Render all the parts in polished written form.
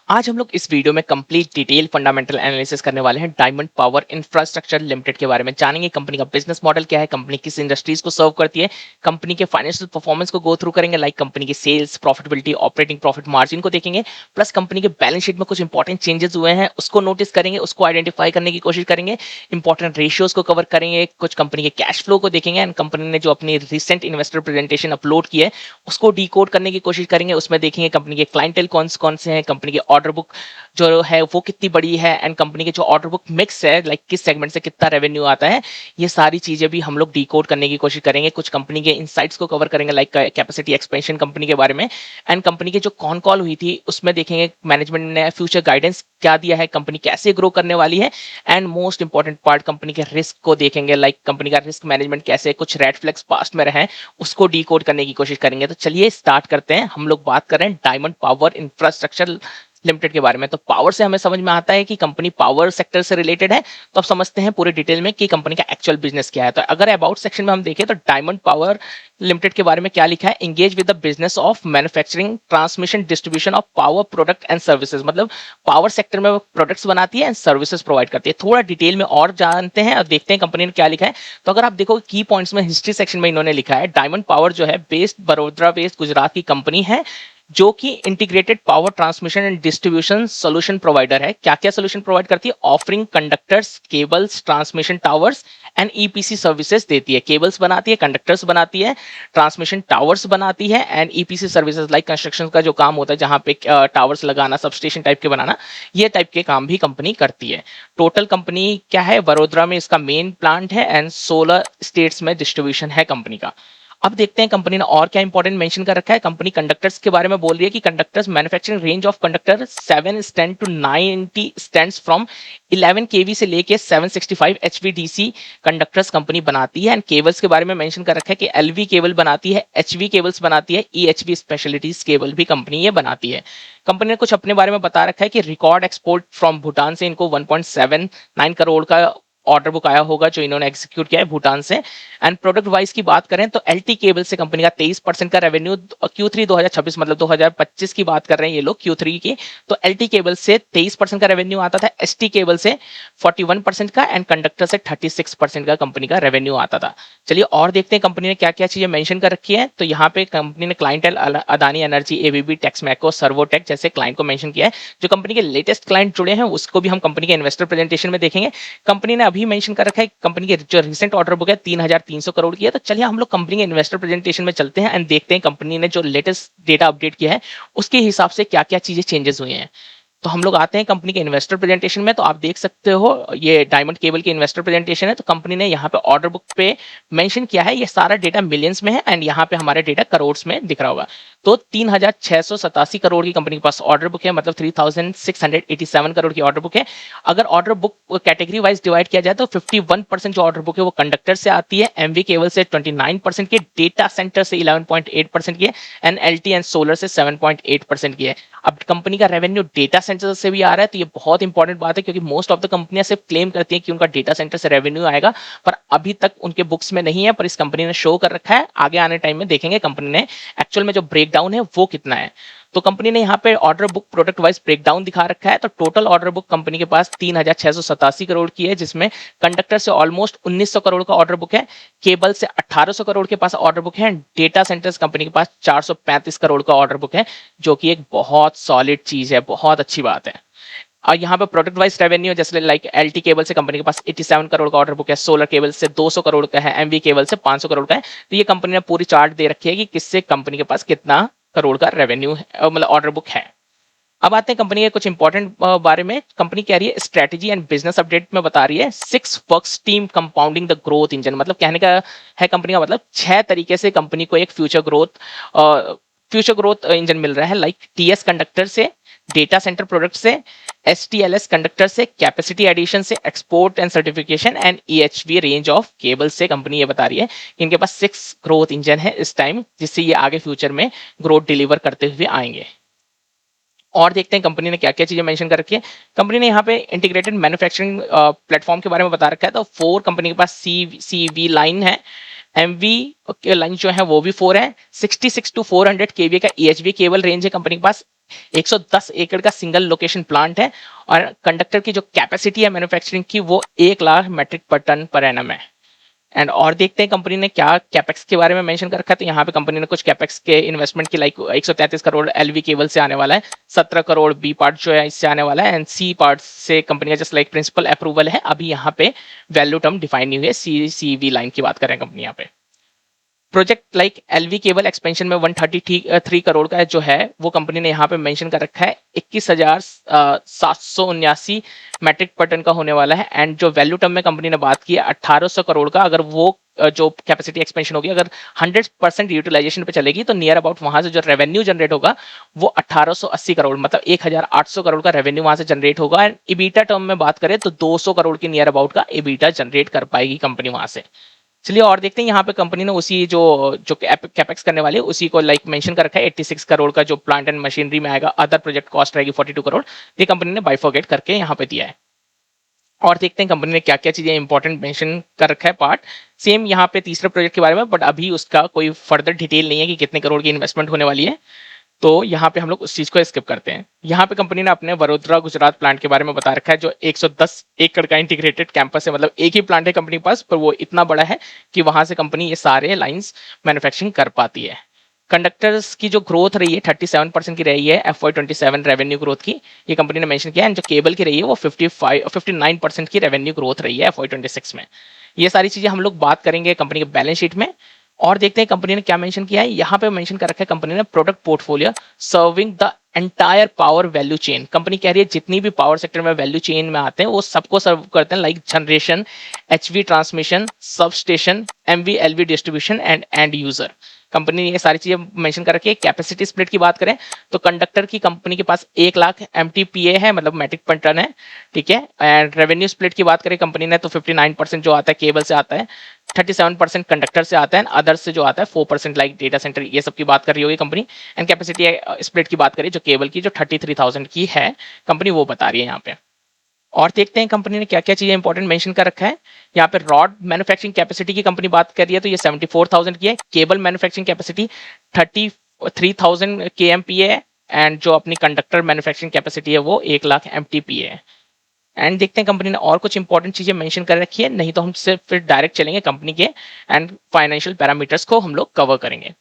आज हम लोग इस वीडियो में कंप्लीट डिटेल फंडामेंटल एनालिसिस करने वाले हैं डायमंड पावर इंफ्रास्ट्रक्चर लिमिटेड के बारे में। जानेंगे कंपनी का बिजनेस मॉडल क्या है, कंपनी किस इंडस्ट्रीज को सर्व करती है, कंपनी के फाइनेंशियल परफॉर्मेंस को गो थ्रू करेंगे, लाइक कंपनी की sales, profitability, operating profit margin को देखेंगे। प्लस कंपनी के बैलेंस शीट में कुछ इंपॉर्टेंट चेंजेस हुए हैं उसको नोटिस करेंगे, उसको आइडेंटिफाई करने की कोशिश करेंगे, इंपॉर्टेंट रेशियोज को कवर करेंगे, कुछ कंपनी के कैश फ्लो को देखेंगे एंड कंपनी ने जो अपनी रिसेंट इन्वेस्टर प्रेजेंटेशन अपलोड की है उसको डीकोड करने की कोशिश करेंगे। उसमें देखेंगे कंपनी के क्लाइंटेल कौन कौन से हैं, कंपनी के ऑर्डर बुक जो है वो कितनी बड़ी है एंड कंपनी के जो ऑर्डर बुक मिक्स है, लाइक किस सेगमेंट से कितना रेवेन्यू आता है। ये सारी चीजें भी हम लोग डीकोड करने की कोशिश करेंगे। कुछ कंपनी के इनसाइट्स को कवर करेंगे, लाइक कैपेसिटी एक्सपेंशन कंपनी के बारे में एंड कंपनी की जो कॉन कॉल हुई थी उसमें देखेंगे मैनेजमेंट ने फ्यूचर गाइडेंस क्या दिया है, कंपनी कैसे ग्रो करने वाली है and most important part company के रिस्क को देखेंगे, लाइक कंपनी का रिस्क मैनेजमेंट कैसे, कुछ रेड फ्लैग्स पास्ट में रहे उसको डीकोड करने की कोशिश करेंगे। तो चलिए स्टार्ट करते हैं। हम लोग बात कर रहे हैं डायमंड पावर इंफ्रास्ट्रक्चर लिमिटेड के बारे में। तो पावर से हमें समझ में आता है कि कंपनी पावर सेक्टर से रिलेटेड है। तो अब समझते हैं पूरे डिटेल में कि कंपनी का एक्चुअल बिजनेस क्या है। तो अगर अबाउट सेक्शन में हम देखें तो डायमंड पावर लिमिटेड के बारे में क्या लिखा है, engage with the business of manufacturing, transmission, distribution of power product and services. मतलब पावर सेक्टर में वो प्रोडक्ट्स बनाती है एंड सर्विसेज प्रोवाइड करती है। थोड़ा डिटेल में और जानते हैं और देखते हैं कंपनी ने क्या लिखा है। तो अगर आप देखो की पॉइंट्स में हिस्ट्री सेक्शन में इन्होंने लिखा है डायमंड पावर जो है बेस्ड बड़ोदरा बेस्ड गुजरात की कंपनी है जो कि integrated power transmission and distribution solution provider है। क्या क्या सोल्यूशन प्रोवाइड करती है, offering conductors, cables, transmission towers and EPC services देती है। केबल्स बनाती है, कंडक्टर्स बनाती है, ट्रांसमिशन टावर्स बनाती है and EPC services like construction का जो काम होता है जहां पे टावर्स लगाना, सबस्टेशन टाइप के बनाना, ये टाइप के काम भी कंपनी करती है। टोटल कंपनी क्या है, वडोदरा में इसका मेन प्लांट है एंड 16 स्टेट्स में डिस्ट्रीब्यूशन है कंपनी का। अब देखते हैं कंपनी ने और क्या इंपॉर्टेंट मेंशन कर रखा है। कंपनी कंडक्टर्स के बारे में बोल रही है कि conductors manufacturing range of conductor 7 stand to 90 stands from 11 KV से लेके 765 एचवीडीसी कंडक्टर्स कंपनी बनाती है। एंड केबल्स के बारे में मेंशन कर रखा है कि एलवी केबल बनाती है, एचवी केबल्स बनाती है, ईएचवी स्पेशलिटीज केबल भी कंपनी ये बनाती है। कंपनी ने कुछ अपने बारे में बता रखा है कि रिकॉर्ड एक्सपोर्ट फ्रॉम भूटान से इनको 1.79 करोड़ का ऑर्डर बुक आया होगा जो इन्होंने एग्जीक्यूट किया है भूटान से। एंड प्रोडक्ट वाइज की बात करें तो एलटी केबल से कंपनी का 23% का रेवेन्यू Q3 2026 मतलब 2025 की बात कर रहे हैं ये लोग Q3 की। तो एलटी केबल से 23% का रेवेन्यू आता था, एसटी केबल से 41% का एंड कंडक्टर से 36% का कंपनी का रेवेन्यू आता था। चलिए और देखते हैं कंपनी ने क्या क्या चीजें मेंशन कर रखी है। तो यहाँ पे कंपनी ने clientele Adani energy, ABB, Texmaco, Servotech जैसे क्लाइंट को मेंशन किया है। जो कंपनी के लेटेस्ट क्लाइंट जुड़े हैं उसको भी हम कंपनी के इन्वेस्टर प्रेजेंटेशन में देखेंगे। कंपनी ने अभी मेंशन कर रखा है कंपनी की जो रिसेंट ऑर्डर बुक है 3,300 करोड़ की है। तो चलिए हम लोग कंपनी के इन्वेस्टर प्रेजेंटेशन में चलते हैं एंड देखते हैं कंपनी ने जो लेटेस्ट डेटा अपडेट किया है उसके हिसाब से क्या क्या चीजें चेंजेस हुई हैं। तो हम लोग आते हैं कंपनी के इन्वेस्टर प्रेजेंटेशन में। तो आप देख सकते हो ये डायमंड केबल की इन्वेस्टर प्रेजेंटेशन है। तो कंपनी ने यहाँ पे ऑर्डर बुक पे मेंशन किया है, ये सारा डेटा मिलियंस में है एंड यहाँ पे हमारे डेटा करोड़ में दिख रहा होगा। तो 3,687 करोड़ की कंपनी के पास ऑर्डर बुक है, मतलब 3,687 करोड़ की ऑर्डर बुक है। अगर order book category wise divide किया जाए तो 51% जो ऑर्डर बुक है वो कंडक्टर से आती है, एमवी केबल से 29% की, डेटा सेंटर से 11.8% की है एंड एलटी एंड सोलर से 7.8% की है। अब कंपनी का रेवेन्यू डेटा सेंटर से भी आ रहा है, तो ये बहुत इंपॉर्टेंट बात है क्योंकि मोस्ट ऑफ द कंपनियां सिर्फ क्लेम करती हैं कि उनका डेटा सेंटर से रेवेन्यू आएगा, पर अभी तक उनके बुक्स में नहीं है, पर इस कंपनी ने शो कर रखा है। आगे आने टाइम में देखेंगे कंपनी ने एक्चुअल में जो ब्रेकडाउन है वो कितना है। तो कंपनी ने यहाँ पे order book product wise breakdown दिखा रखा है। तो टोटल ऑर्डर बुक कंपनी के पास 3,687 करोड़ की है, जिसमें कंडक्टर से ऑलमोस्ट 1,900 करोड़ का ऑर्डर बुक है, केबल से 1,800 करोड़ के पास ऑर्डर बुक है, डेटा सेंटर्स कंपनी के पास 435 करोड़ का ऑर्डर बुक है, जो कि एक बहुत सॉलिड चीज है, बहुत अच्छी बात है। और यहाँ पे प्रोडक्ट वाइज रेवेन्यू जैसे लाइक एलटी केबल से कंपनी के पास 87 करोड़ का ऑर्डर बुक है, सोलर केबल से 200 करोड़ का है, एमवी केबल से 500 करोड़ का है। तो ये कंपनी ने पूरी चार्ट दे रखी है कि किससे कंपनी के पास कितना करोड़ का रेवेन्यू है, मतलब ऑर्डर बुक है। अब आते हैं कंपनी के कुछ इंपॉर्टेंट बारे में। कंपनी कह रही है स्ट्रेटेजी एंड बिजनेस अपडेट में बता रही है 6 works team compounding the growth engine. मतलब कहने का है कंपनी का मतलब 6 तरीके से कंपनी को एक फ्यूचर ग्रोथ इंजन मिल रहा है, लाइक टीएस कंडक्टर से, डेटा सेंटर प्रोडक्ट से, एसटीएलएस कंडक्टर से, कैपेसिटी एडिशन से, export and certification and EHV range of cable से। कंपनी ये बता रही है कि इनके पास 6 ग्रोथ इंजन है इस टाइम, जिससे ये आगे फ्यूचर में ग्रोथ डिलीवर करते हुए आएंगे। और देखते हैं कंपनी ने क्या क्या चीजें मेंशन कर रखी है। कंपनी ने यहाँ पे इंटीग्रेटेड मैन्युफैक्चरिंग प्लेटफॉर्म के बारे में बता रखा है। तो 4 कंपनी के पास सीवी लाइन है एमवी के लाइन जो है वो भी 4 है। 66 टू 400 केवी का ईएचवी केबल रेंज है कंपनी के पास। 110 एकड़ का सिंगल लोकेशन प्लांट है और कंडक्टर की जो कैपेसिटी है मैन्युफैक्चरिंग की वो 1 लाख मेट्रिक पर टन पर एनम है। एंड और देखते हैं कंपनी ने क्या कैपेक्स के बारे में मेंशन कर रखा है। तो यहाँ पे कंपनी ने कुछ कैपेक्स के इन्वेस्टमेंट की लाइक 133 करोड़ एलवी केबल से आने वाला है, 17 करोड़ बी पार्ट जो है इससे आने वाला है, एंड सी पार्ट से कंपनी का जस्ट लाइक प्रिंसिपल अप्रूवल है। अभी यहाँ पे वैल्यू टर्म डिफाइन नहीं हुई है। सीसीवी लाइन की बात करें कंपनी यहाँ पे। Project like LV cable expansion में 133 करोड़ का जो है वो कंपनी ने यहाँ पे मेंशन कर रखा है। 21,779 मैट्रिक पर टन का होने वाला है। एंड जो वैल्यू टर्म में कंपनी ने बात की है 1800 करोड़ का, अगर वो जो कैपेसिटी एक्सपेंशन होगी अगर 100% यूटिलाइजेशन पे चलेगी तो नियर अबाउट वहां से जो रेवेन्यू जनरेट होगा वो 1880 करोड़ मतलब 1800 करोड़ का रेवेन्यू वहां से जनरेट होगा। एंड इबीटा टर्म में बात करें तो 200 करोड़ की नियर अबाउट का इबीटा जनरेट कर पाएगी कंपनी वहां से। चलिए और देखते हैं यहाँ पे कंपनी ने उसी जो जो कैपेक्स करने वाली है उसी को लाइक मेंशन कर रखा है। 86 करोड़ का जो प्लांट एंड मशीनरी में आएगा, अदर प्रोजेक्ट कॉस्ट रहेगी 42 करोड़। ये कंपनी ने बाइफोगेट करके यहाँ पे दिया है। और देखते हैं कंपनी ने क्या क्या चीजें इंपॉर्टेंट मेंशन कर रखा है पार्ट। सेम यहाँ पे तीसरे प्रोजेक्ट के बारे में, बट अभी उसका कोई फर्दर डिटेल नहीं है कि कितने करोड़ की इन्वेस्टमेंट होने वाली है। तो यहाँ पे हम लोग उस चीज को स्किप करते हैं। यहाँ पे कंपनी ने अपने वडोदरा गुजरात प्लांट के बारे में बता रखा है जो 110 एकड़ का इंटीग्रेटेड कैंपस है। मतलब एक ही प्लांट है कंपनी के पास, पर वो इतना बड़ा है कि वहां से कंपनी ये सारे लाइंस मैन्युफैक्चरिंग कर पाती है। कंडक्टर्स की जो ग्रोथ रही है 37% की रही है FY27 रेवेन्यू ग्रोथ की, ये कंपनी ने मेंशन किया है। जो केबल की रही है वो 59% की रेवेन्यू ग्रोथ रही है FY26 में। ये सारी चीजें हम लोग बात करेंगे कंपनी के बैलेंस शीट में। और देखते हैं कंपनी ने क्या मेंशन किया है। यहाँ पे मेंशन कर रखा है कंपनी ने product portfolio serving the entire power value chain. Company कह रही है जितनी भी पावर सेक्टर में वैल्यू चेन में आते हैं वो सबको सर्व करते हैं, like generation, HV transmission, sub station, MV LV distribution and end user. Company ने ये सारी चीजें मेंशन कर रखी है। कैपेसिटी स्प्लिट की बात करें तो कंडक्टर की कंपनी के पास 1 लाख MTPA है, मतलब मैट्रिक पर टन है, ठीक है। एंड रेवेन्यू स्प्लिट की बात करें कंपनी ने तो 59% जो आता है केबल से आता है, 37% कंडक्टर से आता है, अदर्स से जो आता है 4% लाइक डेटा सेंटर, ये सब की बात कर रही होगी कंपनी। एंड कैपेसिटी स्प्लिट की बात करें जो केबल की जो 33,000 की है कंपनी वो बता रही है यहाँ पे। और देखते हैं कंपनी ने क्या क्या चीजें इंपॉर्टेंट मेंशन कर रखा है। यहाँ पे रॉड मैन्युफैक्चरिंग कैपेसिटी की कंपनी बात कर रही है तो ये 74,000 की है। केबल मैन्युफैक्चरिंग कैपेसिटी 33,000 KMPA है। एंड जो अपनी कंडक्टर मैन्युफैक्चरिंग कैपेसिटी है वो 1 लाख MTPA है। एंड देखते हैं कंपनी ने और कुछ इंपॉर्टेंट चीजें मेंशन कर रखी है, नहीं तो हम सिर्फ फिर डायरेक्ट चलेंगे कंपनी के एंड फाइनेंशियल पैरामीटर्स को हम लोग कवर करेंगे।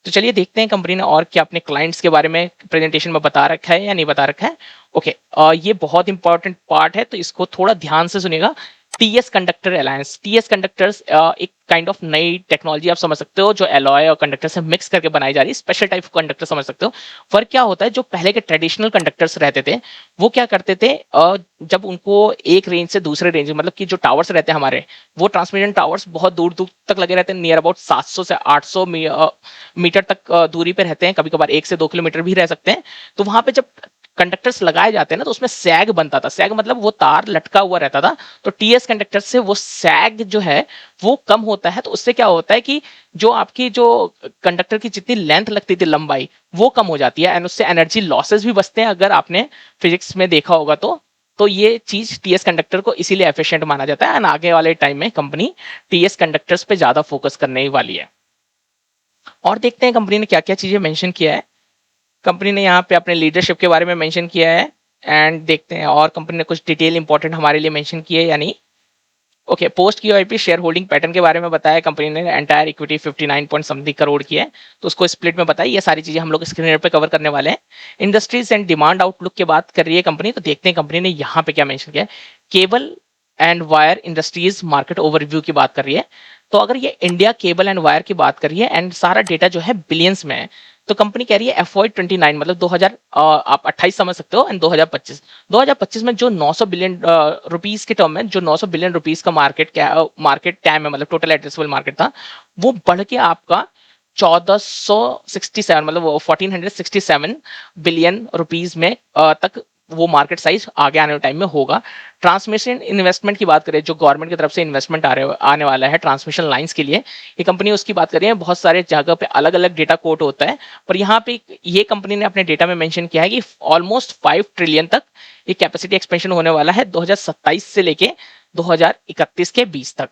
तो चलिए देखते हैं कंपनी ने और क्या अपने क्लाइंट्स के बारे में प्रेजेंटेशन में बता रखा है या नहीं बता रखा है। ओके, ये बहुत इंपॉर्टेंट पार्ट है तो इसको थोड़ा ध्यान से सुनिएगा। TS conductor alliance, TS conductors एक काइंड ऑफ नई टेक्नोलॉजी आप समझ सकते हो जो एलॉय और कंडक्टर से मिक्स करके बनाई जा रही है। स्पेशल टाइप कंडक्टर समझ सकते हो। फर्क क्या होता है, जो पहले के ट्रेडिशनल कंडक्टर्स रहते थे वो क्या करते थे, जब उनको एक रेंज से दूसरे रेंज, मतलब कि जो टावर्स रहते हैं हमारे, वो ट्रांसमिशन टावर्स बहुत दूर दूर तक लगे रहते हैं, नियर अबाउट 700 से 800 मीटर तक दूरी पे रहते हैं, कभी कभार 1 से 2 किलोमीटर भी रह सकते हैं। तो वहां पे जब कंडक्टर्स लगाए जाते हैं ना तो उसमें सैग बनता था। सैग मतलब वो तार लटका हुआ रहता था। तो टीएस कंडक्टर से वो सैग जो है वो कम होता है। तो उससे क्या होता है कि जो आपकी जो कंडक्टर की जितनी लेंथ लगती थी, लंबाई, वो कम हो जाती है। एंड उससे एनर्जी लॉसेस भी बचते हैं, अगर आपने फिजिक्स में देखा होगा तो ये चीज टीएस कंडक्टर को इसीलिए एफिशिएंट माना जाता है। एंड आगे वाले टाइम में कंपनी टीएस कंडक्टर्स पे ज्यादा फोकस करने वाली है। और देखते हैं कंपनी ने क्या क्या चीजें मेंशन किया है। कंपनी ने यहाँ पे अपने लीडरशिप के बारे में मेंशन किया है। एंड देखते हैं और कंपनी ने कुछ डिटेल इंपॉर्टेंट हमारे लिए मेंशन की है या नहीं। Okay, post QIP share holding pattern के बारे में बताया कंपनी ने। Entire equity 59 point something crore की है, तो उसको स्प्लिट में बताई। ये सारी चीजें हम लोग स्क्रीन पे कवर करने वाले हैं। इंडस्ट्रीज एंड डिमांड आउटलुक की बात कर रही है कंपनी, तो देखते हैं कंपनी ने यहाँ पे क्या मेंशन किया है। Cable and wire industries market overview की बात कर रही है। तो अगर ये इंडिया केबल एंड वायर की बात कर रही है एंड सारा डेटा जो है बिलियंस में है, तो कंपनी कह रही है FY29 मतलब 2000 आप 28 समझ सकते हो, एंड 2025 में जो 900 बिलियन रुपीस के टर्म में जो 900 बिलियन रुपीस का मार्केट टैम है, मतलब टोटल एड्रेसेबल मार्केट था, वो बढ़ के आपका 1467 मतलब 1467 बिलियन रुपीस में तक वो मार्केट साइज आगे आने वाले टाइम में होगा। ट्रांसमिशन इन्वेस्टमेंट की बात करें, जो गवर्नमेंट की तरफ से इन्वेस्टमेंट आने वाला है ट्रांसमिशन लाइंस के लिए, ये कंपनी उसकी बात कर रही है। बहुत सारे जगह पे अलग अलग डेटा कोट होता है, पर यहाँ पे ये कंपनी ने अपने डेटा में मेंशन किया है कि ऑलमोस्ट 5 ट्रिलियन तक ये कैपेसिटी एक्सपेंशन होने वाला है 2027 से लेके 2031 के बीच तक।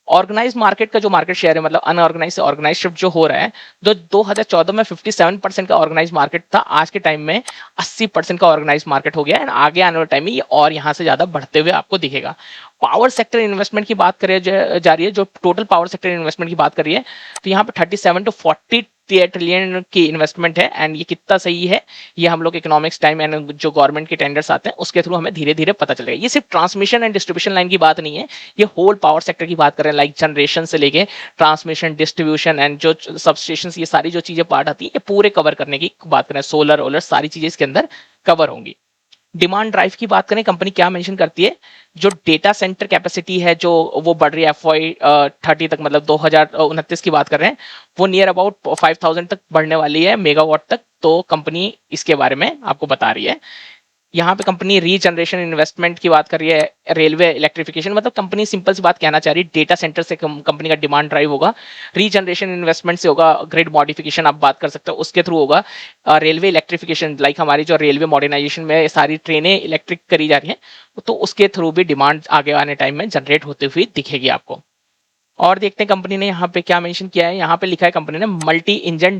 ऑर्गेनाइज मार्केट का जो मार्केट शेयर है, मतलब अनऑर्गेनाइज से ऑर्गेनाइज शिफ्ट जो हो रहा है, जो 2014 में 57% का ऑर्गेनाइज मार्केट था, आज के टाइम में 80% का ऑर्गेनाइज मार्केट हो गया है। आगे आने वाले टाइम में ये और यहाँ से ज्यादा बढ़ते हुए आपको दिखेगा। पावर सेक्टर इन्वेस्टमेंट की बात करें जा रही है, जो टोटल पावर सेक्टर इन्वेस्टमेंट की बात करिए, तो यहाँ पे 37 to 40 ट्रिलियन की इन्वेस्टमेंट है। एंड ये कितना सही है, ये हम लोग इकोनॉमिक्स टाइम एंड जो गवर्नमेंट के टेंडर्स आते हैं उसके थ्रू हमें धीरे धीरे पता चलेगा। ये सिर्फ ट्रांसमिशन एंड डिस्ट्रीब्यूशन लाइन की बात नहीं है, ये होल पावर सेक्टर की बात कर रहे हैं, लाइक जनरेशन से लेके ट्रांसमिशन, डिस्ट्रीब्यूशन एंड जो सबस्टेशन, ये सारी जो चीजें पार्ट आती है, ये पूरे कवर करने की बात करें। सोलर ओलर सारी चीजें इसके अंदर कवर होंगी। डिमांड ड्राइव की बात करें, कंपनी क्या मेंशन करती है, जो डेटा सेंटर कैपेसिटी है जो वो बढ़ रही है FY30 तक, मतलब 2029 की बात कर रहे हैं, वो नियर अबाउट 5000 तक बढ़ने वाली है मेगावाट तक। तो कंपनी इसके बारे में आपको बता रही है। यहाँ पे कंपनी रीजनरेशन इन्वेस्टमेंट की बात कर रही है, रेलवे इलेक्ट्रिफिकेशन, मतलब कंपनी सिंपल सी बात कहना चाह रही है, डेटा सेंटर से कंपनी का डिमांड ड्राइव होगा, रीजनरेशन इन्वेस्टमेंट से होगा, ग्रिड मॉडिफिकेशन आप बात कर सकते हो उसके थ्रू होगा, रेलवे इलेक्ट्रिफिकेशन, लाइक हमारी जो रेलवे मॉडर्नाइजेशन में सारी ट्रेनें इलेक्ट्रिक करी जा रही हैं, तो उसके थ्रू भी डिमांड आगे आने टाइम में जनरेट होते हुए दिखेगी आपको। और देखते हैं कंपनी ने यहाँ पे क्या मेंशन किया है। यहाँ पे लिखा है कंपनी ने मल्टी इंजन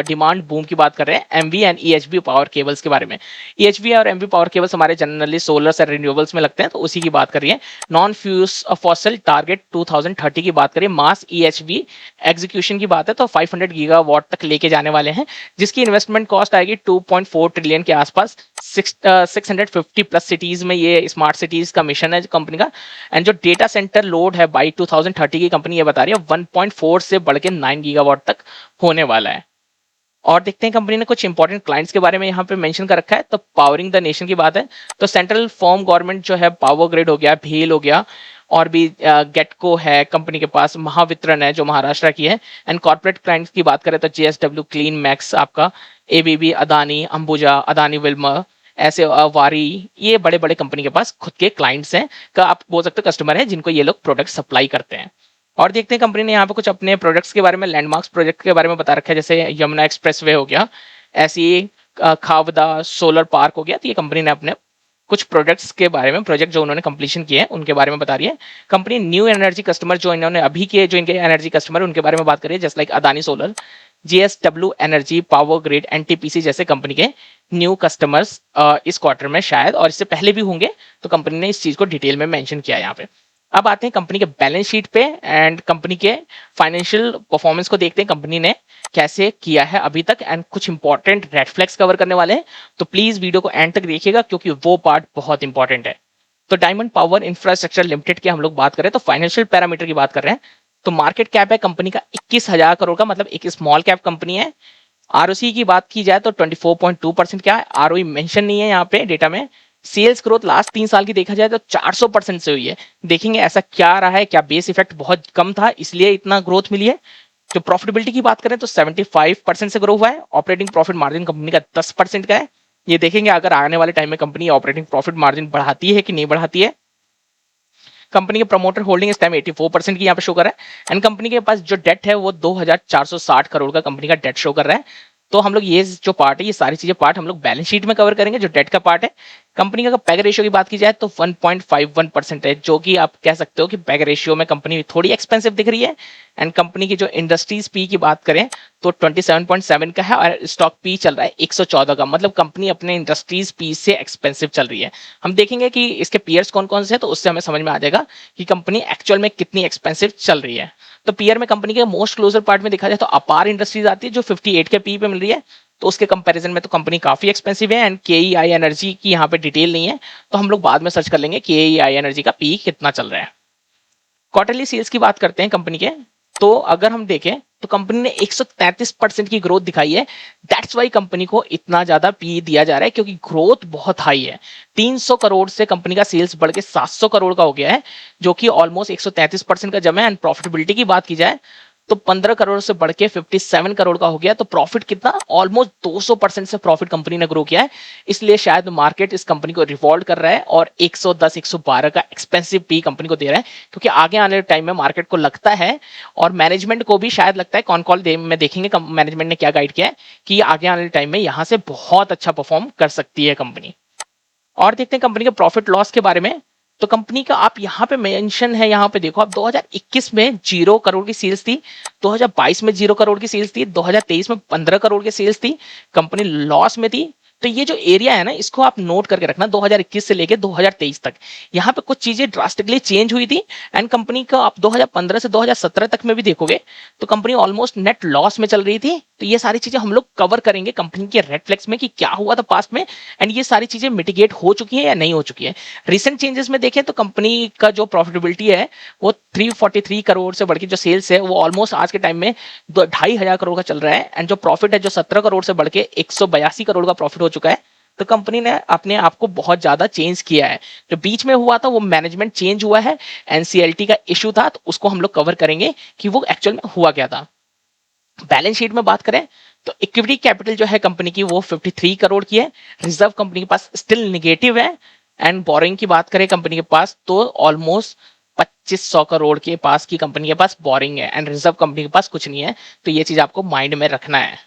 डिमांड बूम की बात कर रहे हैं, MV and EHV power cables के बारे में। ईएचवी और एमवी पावर केबल्स हमारे जनरली सोलर और रिन्यूएबल्स में लगते हैं, तो उसी की बात कर रही है। नॉन फ्यूज फॉसिल टारगेट 2030 की बात करें, मास ईएचवी एग्जीक्यूशन की बात है तो 500 गीगावाट तक लेके जाने वाले हैं, जिसकी इन्वेस्टमेंट कॉस्ट आएगी 2.4 ट्रिलियन के आसपास। 650 प्लस सिटीज में ये स्मार्ट सिटीज का मिशन है कंपनी का। एंड जो डेटा सेंटर लोड है बाई 2030 की कंपनी ये बता रही है 1.4 से बढ़ के 9 गीगावाट तक होने वाला है। और देखते हैं कंपनी ने कुछ इंपॉर्टेंट क्लाइंट्स के बारे में यहाँ पे मेंशन कर रखा है। तो पावरिंग द नेशन की बात है, तो सेंट्रल फॉर्म गवर्नमेंट जो है, पावर ग्रिड हो गया, भेल हो गया, और भी गेटको है कंपनी के पास, महावितरण है जो महाराष्ट्र की है। एंड कॉर्पोरेट क्लाइंट्स की बात करें तो JSW क्लीन मैक्स आपका, ABB, अदानी, अंबुजा, अदानी विल्मर, ऐसे वारी, ये बड़े बड़े कंपनी के पास खुद के क्लाइंट्स हैं, का आप बोल सकते हो कस्टमर है, जिनको ये लोग प्रोडक्ट सप्लाई करते हैं। और देखते हैं कंपनी ने यहाँ पे कुछ अपने प्रोडक्ट्स के बारे में, लैंडमार्क्स प्रोजेक्ट के बारे में बता रखा है, जैसे यमुना एक्सप्रेसवे हो गया, ऐसी खावदा सोलर पार्क हो गया। तो ये कंपनी ने अपने कुछ प्रोडक्ट्स के बारे में, प्रोजेक्ट जो उन्होंने कंप्लीशन किए हैं उनके बारे में बता रही है। कंपनी न्यू एनर्जी कस्टमर जो इन्होंने अभी के, जो इनके एनर्जी कस्टमर उनके बारे में बात करी है, just like Adani solar, JSW energy, power grid, NTPC जैसे कंपनी के न्यू कस्टमर्स इस क्वार्टर में शायद, और इससे पहले भी होंगे, तो कंपनी ने इस चीज को डिटेल में मेंशन किया है यहाँ पे। अब आते हैं कंपनी के बैलेंस शीट पे एंड कंपनी के फाइनेंशियल परफॉर्मेंस को देखते हैं कंपनी ने कैसे किया है अभी तक, एंड कुछ इंपॉर्टेंट रेड फ्लैग्स कवर करने वाले हैं। तो प्लीज वीडियो को एंड तक देखिएगा क्योंकि वो पार्ट बहुत इंपॉर्टेंट है। तो डायमंड पावर इंफ्रास्ट्रक्चर लिमिटेड की हम लोग बात करें तो फाइनेंशियल पैरामीटर की बात कर रहे हैं, तो मार्केट कैप है कंपनी का 21,000 करोड़ का, मतलब एक स्मॉल कैप कंपनी है। ROC की बात की जाए तो 24.2%, क्या है ROE मेंशन नहीं है यहाँ पे डेटा में। सेल्स ग्रोथ लास्ट 3 साल की देखा जाए तो 400% से हुई है। देखेंगे ऐसा क्या रहा है, क्या बेस इफेक्ट बहुत कम था इसलिए इतना ग्रोथ मिली है। जो प्रॉफिटेबिलिटी की बात करें तो 75% से ग्रो हुआ है। ऑपरेटिंग प्रॉफिट मार्जिन कंपनी का 10% का है। ये देखेंगे अगर आने वाले टाइम में कंपनी ऑपरेटिंग प्रॉफिट मार्जिन बढ़ाती है कि नहीं बढ़ाती है। कंपनी के प्रमोटर होल्डिंग इस टाइम 84% की यहाँ पे शो कर रहा है। एंड कंपनी के पास जो डेट है वो 2460 करोड़ का कंपनी का डेट शो कर रहा है। तो हम लोग ये जो पार्ट है, ये सारी चीजें पार्ट हम लोग बैलेंस शीट में कवर करेंगे, जो डेट का पार्ट है। कंपनी का पैग रेशियो की बात की जाए तो 1.51% है, जो कि आप कह सकते हो कि पैग रेशियो में कंपनी थोड़ी एक्सपेंसिव दिख रही है। एंड कंपनी की जो इंडस्ट्रीज पी की बात करें तो 27.7 का है, और स्टॉक पी चल रहा है 114 का, मतलब कंपनी अपने इंडस्ट्रीज पी से एक्सपेंसिव चल रही है। हम देखेंगे कि इसके पीयर्स कौन कौन से हैं, तो उससे हमें समझ में आ जाएगा कि कंपनी एक्चुअल में कितनी एक्सपेंसिव चल रही है। तो पीयर में कंपनी के मोस्ट क्लोजर पार्ट में देखा जाए तो अपार इंडस्ट्रीज आती है जो 58 के पी पे मिल रही है, तो उसके कंपैरिजन में तो कंपनी काफी एक्सपेंसिव है। एंड KEI एनर्जी की यहाँ पे डिटेल नहीं है, तो हम लोग बाद में सर्च कर लेंगे KEI एनर्जी का पी कितना चल रहा है। क्वार्टरली सेल्स की बात करते हैं कंपनी के, तो अगर हम देखें तो कंपनी ने 133% की ग्रोथ दिखाई है। दैट्स वाई कंपनी को इतना ज्यादा पी दिया जा रहा है, क्योंकि ग्रोथ बहुत हाई है। 300 करोड़ से कंपनी का सेल्स बढ़ के 700 करोड़ का हो गया है, जो कि ऑलमोस्ट 133% का जमा है। एंड प्रॉफिटेबिलिटी की बात की जाए तो 15 करोड़ से बढ़ के 57 करोड़ का हो गया। तो प्रॉफिट कितना, ऑलमोस्ट 200% से प्रॉफिट कंपनी ने ग्रो किया है। इसलिए शायद मार्केट इस कंपनी को रिवॉल्व कर रहा है और 110 112 का एक्सपेंसिव पी कंपनी को दे रहा है, क्योंकि आगे आने टाइम में मार्केट को लगता है और मैनेजमेंट को भी शायद लगता है, कॉन कॉल में देखेंगे मैनेजमेंट ने क्या गाइड किया है, कि आगे आने टाइम में यहां से बहुत अच्छा परफॉर्म कर सकती है कंपनी। और देखते हैं कंपनी के प्रॉफिट लॉस के बारे में। तो कंपनी का आप यहाँ पे मेंशन है, यहाँ पे देखो आप 2021 में 0 करोड़ की सेल्स थी, 2022 में 0 करोड़ की सेल्स थी, 2023 में 15 करोड़ की सेल्स थी, कंपनी लॉस में थी। तो ये जो एरिया है ना, इसको आप नोट करके रखना 2021 से लेके 2023 तक। यहाँ पे कुछ चीजें ड्रास्टिकली चेंज हुई थी एंड कंपनी का आप 2015 से 2017 तक में भी देखोगे तो कंपनी ऑलमोस्ट नेट लॉस में चल रही थी। तो ये सारी चीजें हम लोग कवर करेंगे कंपनी के रेड फ्लैग्स में कि क्या हुआ था पास्ट में एंड ये सारी चीजें मिटिगेट हो चुकी है या नहीं हो चुकी है। रिसेंट चेंजेस में देखें तो कंपनी का जो प्रॉफिटेबिलिटी है वो 343 करोड़ से बढ़ के जो सेल्स है वो ऑलमोस्ट आज के टाइम में 2,500 करोड़ का चल रहा है एंड जो प्रॉफिट है जो 17 करोड़ से बढ़ के 182 करोड़ का प्रॉफिट हो चुका है। तो कंपनी ने अपने आप को बहुत ज्यादा चेंज किया है। जो बीच में हुआ था वो मैनेजमेंट चेंज हुआ है, एनसीएलटी का इशू था, तो उसको हम लोग कवर करेंगे कि वो एक्चुअल में हुआ क्या था। बैलेंस शीट में बात करें तो इक्विटी कैपिटल जो है कंपनी की वो 53 करोड़ की है। रिजर्व कंपनी के पास स्टिल निगेटिव है एंड बोरिंग की बात करें कंपनी के पास तो ऑलमोस्ट 2500 करोड़ के पास की कंपनी के पास बोरिंग है एंड रिजर्व कंपनी के पास कुछ नहीं है। तो ये चीज आपको माइंड में रखना है।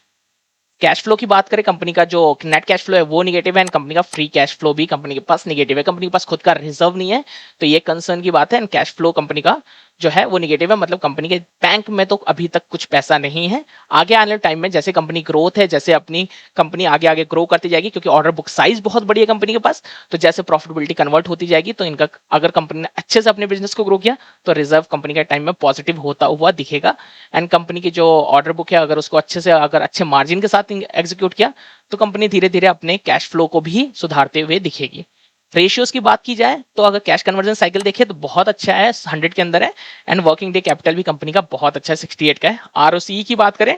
कैश फ्लो की बात करें, कंपनी का जो नेट कैश फ्लो है वो निगेटिव है एंड कंपनी का फ्री कैश फ्लो भी कंपनी के पास निगेटिव है। कंपनी के पास खुद का रिजर्व नहीं है, तो ये कंसर्न की बात है एंड कैश फ्लो कंपनी का जो है वो निगेटिव है, मतलब कंपनी के बैंक में तो अभी तक कुछ पैसा नहीं है। आगे आने वाले टाइम में जैसे कंपनी ग्रोथ है, जैसे अपनी कंपनी आगे आगे ग्रो करती जाएगी क्योंकि ऑर्डर बुक साइज बहुत बड़ी है कंपनी के पास, तो जैसे प्रॉफिटेबिलिटी कन्वर्ट होती जाएगी तो इनका अगर कंपनी ने अच्छे से अपने बिजनेस को ग्रो किया तो रिजर्व कंपनी का टाइम में पॉजिटिव होता हुआ दिखेगा एंड कंपनी की जो ऑर्डर बुक है अगर उसको अच्छे से अगर अच्छे मार्जिन के साथ एग्जीक्यूट किया तो कंपनी धीरे धीरे अपने कैश फ्लो को भी सुधारते हुए दिखेगी। रेशियोज की बात की जाए तो अगर कैश कन्वर्जन साइकिल देखे तो बहुत अच्छा है, 100 के अंदर है एंड वर्किंग डे कैपिटल भी कंपनी का बहुत अच्छा है, 68 का है। आरओसीई की बात करें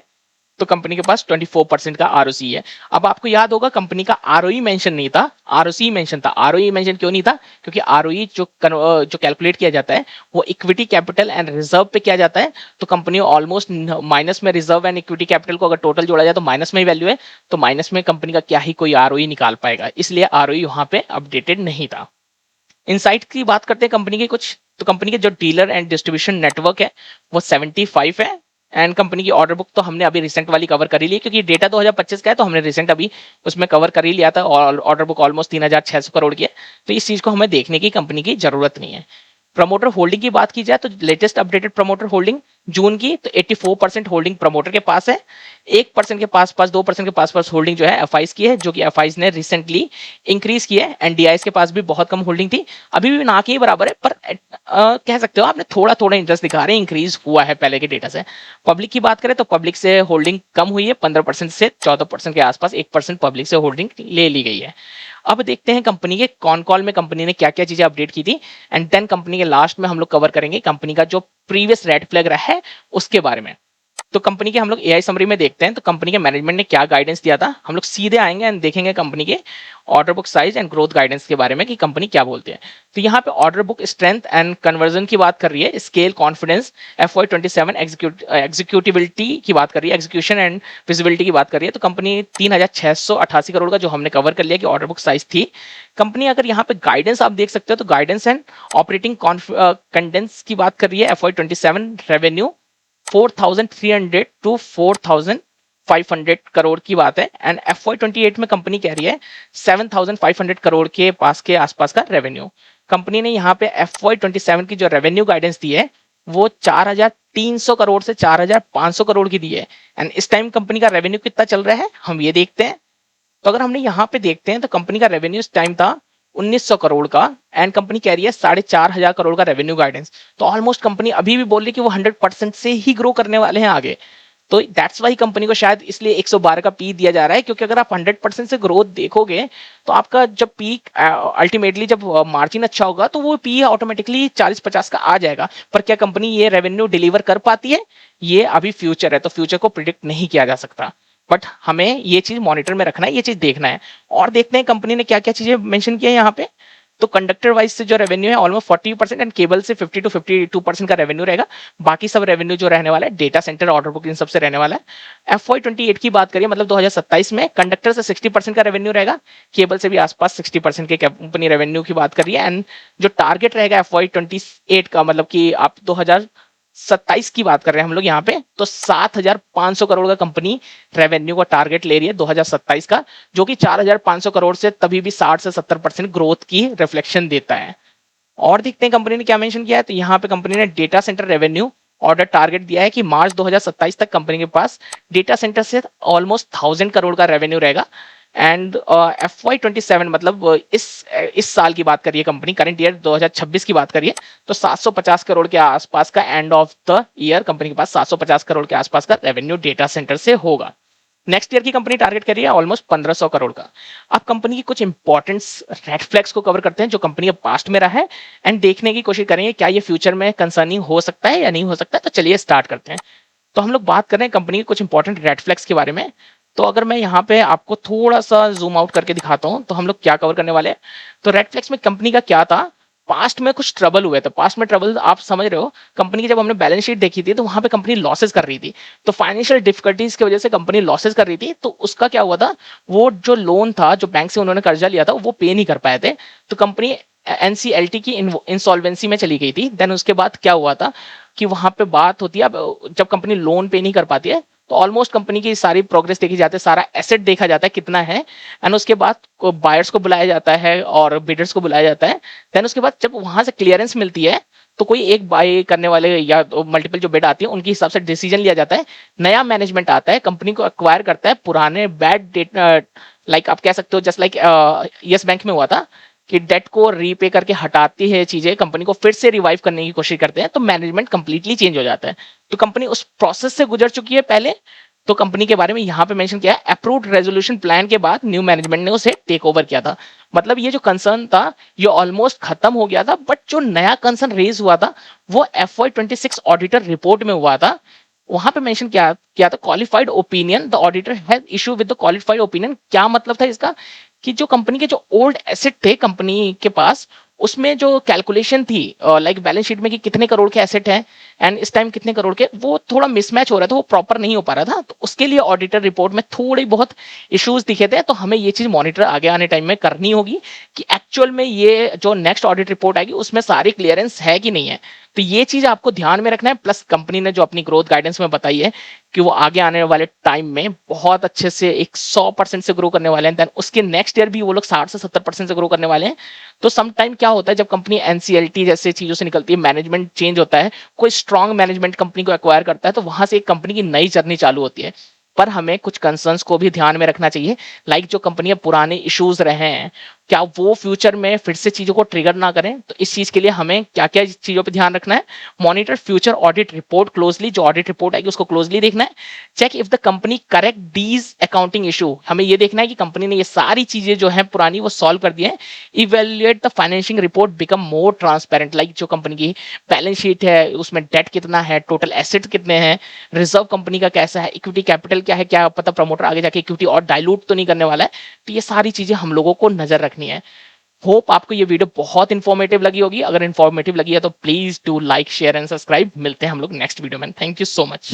तो कंपनी के पास 24% का आरओसी है। अब आपको याद होगा कंपनी का आरओई मेंशन नहीं था, आरओसी मेंशन था। आरओई मेंशन क्यों नहीं था? क्योंकि आरओई जो कैलकुलेट किया जाता है वो इक्विटी कैपिटल एंड रिजर्व पे किया जाता है, तो कंपनी ऑलमोस्ट माइनस में रिजर्व एंड इक्विटी कैपिटल को अगर टोटल जोड़ा जाए तो माइनस में ही वैल्यू है, तो माइनस में कंपनी का क्या ही कोई आरओई निकाल पाएगा, इसलिए आरओई वहां पे अपडेटेड नहीं था। इनसाइट की बात करते हैं कंपनी के कुछ, तो कंपनी के जो डीलर एंड डिस्ट्रीब्यूशन नेटवर्क है वो 75 है एंड कंपनी की ऑर्डर बुक तो हमने अभी रिसेंट वाली कवर कर ही ली क्योंकि डेटा 2025 का है, तो हमने रिसेंट अभी उसमें कवर कर ही लिया था और ऑर्डर बुक ऑलमोस्ट 3,600 करोड़ की है, तो इस चीज को हमें देखने की कंपनी की जरूरत नहीं है। प्रमोटर होल्डिंग की बात की जाए तो लेटेस्ट अपडेटेड प्रमोटर होल्डिंग जून की तो 84% होल्डिंग प्रमोटर के पास है, 1% के पास पास 2% के पास पास होल्डिंग जो है एफआईज की है, जो कि एफआईज ने रिसेंटली इंक्रीज की है एंड डीआईज के पास भी बहुत कम होल्डिंग थी, अभी भी ना के बराबर है, पर कह सकते हो आपने थोड़ा थोड़ा इंटरेस्ट दिखा रहे हैं, इंक्रीज हुआ है पहले के डेटा से। पब्लिक की बात करें तो पब्लिक से होल्डिंग कम हुई है, 15% से 14% के आसपास, 1% पब्लिक से होल्डिंग ले ली गई है। अब देखते हैं कंपनी के कॉन कॉल में कंपनी ने क्या क्या चीजें अपडेट की थी एंड देन कंपनी के लास्ट में हम लोग कवर करेंगे कंपनी का जो प्रीवियस रेड फ्लैग रहा है उसके बारे में। तो कंपनी के हम लोग एआई समरी में देखते हैं तो कंपनी के मैनेजमेंट ने क्या गाइडेंस दिया था, हम लोग सीधे आएंगे एंड देखेंगे कंपनी के order book size and growth guidance के बारे में कि कंपनी क्या बोलती है। तो यहाँ पे order book strength and conversion की बात कर रही है, स्केल कॉन्फिडेंस FY27 एग्जीक्यूटिबिलिटी की बात कर रही है, एग्जीक्यूशन एंड विजिबिलिटी की बात कर रही है। तो कंपनी 3,688 करोड़ का जो हमने कवर कर लिया कि ऑर्डर बुक साइज थी कंपनी। अगर यहाँ पे गाइडेंस आप देख सकते हो तो गाइडेंस एंड ऑपरेटिंग कंडेंस की बात कर रही है। FY27 रेवेन्यू 4,300 टू 4,500 करोड़ की बात है एंड FY28 में कंपनी कह रही है 7,500 करोड़ के पास के आसपास का रेवेन्यू। कंपनी ने यहाँ पे FY27 की जो रेवेन्यू गाइडेंस दी है वो 4,300 करोड़ से 4,500 करोड़ की दी है एंड इस टाइम कंपनी का रेवेन्यू कितना चल रहा है हम ये देखते हैं। तो अगर हमने यहाँ पे देखते हैं तो कंपनी का रेवेन्यू इस टाइम था 1,900 करोड़ का एंड कंपनी कह रही है 4,500 करोड़ का रेवेन्यू गाइडेंस। तो ऑलमोस्ट कंपनी अभी भी बोल रही है कि वो 100% से ही ग्रो करने वाले हैं आगे। तो दैट्स वाई कंपनी को शायद इसलिए 112 का पी दिया जा रहा है, क्योंकि अगर आप 100% से ग्रोथ देखोगे तो आपका जब पीक अल्टीमेटली जब मार्जिन अच्छा होगा तो वो पी ऑटोमेटिकली 40-50 का आ जाएगा। पर क्या कंपनी ये रेवेन्यू डिलीवर कर पाती है, ये अभी फ्यूचर है, तो फ्यूचर को प्रिडिक्ट नहीं किया जा सकता। बट हमें ये चीज मॉनिटर में रखना है, ये चीज देखना है। और देखते हैं कंपनी ने क्या क्या चीजें मेंशन की है यहाँ पे। तो कंडक्टर वाइज से जो रेवेन्यू है ऑलमोस्ट 40% एंड केबल से 50 to 52% का रेवेन्यू रहेगा। बाकी सब रेवेन्यू जो रहने वाला है data centre order book in सबसे रहने वाला है। FY28 की बात करिए मतलब 2027 में कंडक्टर से 60% का रेवेन्यू रहेगा, केबल से भी आसपास 60% के कंपनी रेवेन्यू की बात कर रही है। एंड जो टारगेट रहेगा FY28 का मतलब कि आप 2027 की बात कर रहे हैं हम लोग यहाँ पे, तो 7,500 करोड़ का कंपनी रेवेन्यू का टारगेट ले रही है 2027 का, जो कि 4,500 करोड़ से तभी भी 60 से 70% ग्रोथ की रिफ्लेक्शन देता है। और देखते हैं कंपनी ने क्या मेंशन किया है। तो यहाँ पे कंपनी ने data centre revenue order target दिया है कि मार्च 2027 तक कंपनी के पास डेटा सेंटर से ऑलमोस्ट 1000 करोड़ का रेवेन्यू रहेगा। एंड FY27 मतलब इस साल की बात करिए, कंपनी करंट ईयर 2026 की बात करिए तो 750 करोड़ के आसपास का end of the year company के पास 750 करोड़ के आसपास का रेवेन्यू डेटा सेंटर से होगा। नेक्स्ट ईयर की कंपनी टारगेट कर रही है ऑलमोस्ट 1500 करोड़ का। अब कंपनी की कुछ इंपॉर्टेंट रेड फ्लैग्स को कवर करते हैं जो कंपनी के पास्ट में रहा है, एंड देखने की कोशिश करेंगे क्या ये फ्यूचर में कंसर्निंग हो सकता है या नहीं हो सकता है। तो चलिए स्टार्ट करते हैं। तो हम लोग बात कर रहे हैं कंपनी के कुछ इंपॉर्टेंट रेड फ्लैग्स के बारे में। तो अगर मैं यहाँ पे आपको थोड़ा सा जूम आउट करके दिखाता हूँ तो हम लोग क्या कवर करने वाले हैं। तो रेड फ्लैग्स में कंपनी का क्या था, पास्ट में कुछ ट्रबल हुए थे। पास्ट में ट्रबल आप समझ रहे हो, कंपनी की जब हमने बैलेंस शीट देखी थी तो वहां पे कंपनी लॉसेस कर रही थी। तो फाइनेंशियल डिफिकल्टीज की वजह से कंपनी लॉसेस कर रही थी। तो उसका क्या हुआ था, वो जो लोन था जो बैंक से उन्होंने कर्जा लिया था वो पे नहीं कर पाए थे। तो कंपनी NCLT की इंसॉल्वेंसी में चली गई थी। देन उसके बाद क्या हुआ था कि वहां पे बात होती है, अब जब कंपनी लोन पे नहीं कर पाती है तो ऑलमोस्ट कंपनी की सारी प्रोग्रेस देखी जाती है, सारा एसेट देखा जाता है कितना है, एंड उसके बाद बायर्स को बुलाया जाता है और बिडर्स को बुलाया जाता है। देन उसके बाद जब वहां से क्लियरेंस मिलती है तो कोई एक बाय करने वाले या मल्टीपल जो बिड आती है उनके हिसाब से डिसीजन लिया जाता है। नया मैनेजमेंट आता है, कंपनी को एक्वायर करता है, पुराने बैड डेट लाइक आप कह सकते हो जस्ट लाइक यस बैंक में हुआ था कि डेट को रीपे करके हटाती है चीजें, कंपनी को फिर से रिवाइव करने की कोशिश करते हैं तो मैनेजमेंट कंप्लीटली चेंज हो जाता है। तो कंपनी उस प्रोसेस से गुजर चुकी है पहले। तो कंपनी के बारे में यहाँ पे मेंशन किया है, अप्रूव्ड रेजोल्यूशन प्लान के बाद न्यू मैनेजमेंट ने उसे टेक ओवर किया था। मतलब ये जो कंसर्न था ये ऑलमोस्ट खत्म हो गया था, बट जो नया कंसर्न रेज हुआ था वो FY26 ऑडिटर रिपोर्ट में हुआ था। वहां पे मेंशन किया किया था qualified opinion, the auditor has issue with the qualified opinion. क्या मतलब था इसका कि जो कंपनी के जो ओल्ड एसेट थे कंपनी के पास, उसमें जो कैलकुलेशन थी लाइक बैलेंस शीट में कि कितने करोड़ के एसेट हैं एंड इस टाइम कितने करोड़ के, वो थोड़ा मिसमैच हो रहा था, वो प्रॉपर नहीं हो पा रहा था। तो उसके लिए ऑडिटर रिपोर्ट में थोड़ी बहुत इश्यूज दिखे थे। तो हमें ये चीज मॉनिटर आगे आने टाइम में करनी होगी कि एक्चुअल में ये जो नेक्स्ट ऑडिट रिपोर्ट आएगी उसमें सारी क्लियरेंस है कि नहीं है। तो ये चीज आपको ध्यान में रखना है। प्लस कंपनी ने जो अपनी ग्रोथ गाइडेंस में बताई है कि वो आगे आने वाले टाइम में बहुत अच्छे से 100% से ग्रो करने वाले हैं, देन उसके नेक्स्ट ईयर भी वो लोग 60 से 70% से ग्रो करने वाले हैं। तो सम टाइम क्या होता है जब कंपनी NCLT जैसे चीजों से निकलती है, मैनेजमेंट चेंज होता है, कोई स्ट्रॉन्ग मैनेजमेंट कंपनी को एक्वायर करता है तो वहां से एक कंपनी की नई जर्नी चालू होती है। पर हमें कुछ कंसर्न्स को भी ध्यान में रखना चाहिए, लाइक जो कंपनियां पुराने इश्यूज रहे हैं क्या वो फ्यूचर में फिर से चीजों को ट्रिगर ना करें। तो इस चीज के लिए हमें क्या क्या चीजों पर ध्यान रखना है, monitor future audit report closely, जो ऑडिट रिपोर्ट आएगी उसको क्लोजली देखना है। Check if the company correct these accounting issue, हमें ये देखना है कि कंपनी ने ये सारी चीजें जो है पुरानी वो सॉल्व कर दी है। Evaluate the financial report become more transparent, like जो कंपनी की बैलेंस शीट है उसमें डेट कितना है, टोटल एसेट कितने हैं, रिजर्व कंपनी का कैसा है, इक्विटी कैपिटल क्या है, क्या पता प्रमोटर आगे जाके इक्विटी और डाइल्यूट तो नहीं करने वाला है। तो ये सारी चीजें हम लोगों को नजर रखनी है। होप आपको ये वीडियो बहुत इंफॉर्मेटिव लगी होगी। अगर इंफॉर्मेटिव लगी है तो please do like share and subscribe. मिलते हैं हम लोग नेक्स्ट वीडियो में। Thank you so much.